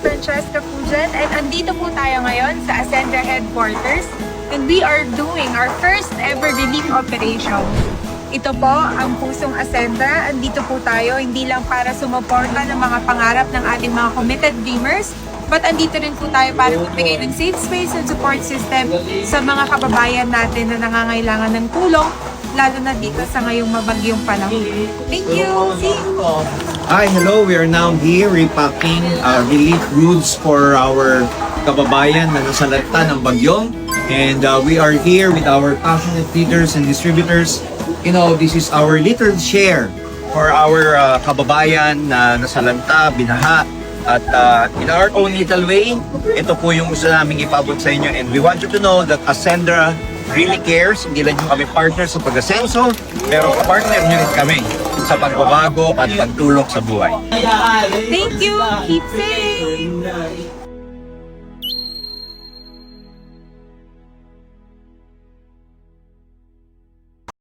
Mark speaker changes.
Speaker 1: Francesca Pujan and andito po tayo ngayon sa Ascendra Headquarters and we are doing our first ever relief operation. Ito po ang Pusong Ascendra. Andito po tayo hindi lang para sumuporta ng mga pangarap ng ating mga committed dreamers, but andito rin po tayo para magbigay ng safe space and support system sa mga kababayan natin na nangangailangan ng tulong, lalo na dito sa ngayong mabagyong panahon. Thank you! See you!
Speaker 2: Hi, hello. We are now here repacking relief goods for our kababayan na nasalanta ng bagyo. And we are here with our passionate leaders and distributors. You know, this is our little share for our kababayan na nasalanta, binaha. At in our own little way, ito po yung gusto namin ipabot sa inyo. And we want you to know that Ascendra really cares. Hindi lang yung kami partner sa pag-asenso, pero partner nyo rin kami sa pagbabago at pagtulong sa buhay.
Speaker 1: Thank you! Keep safe!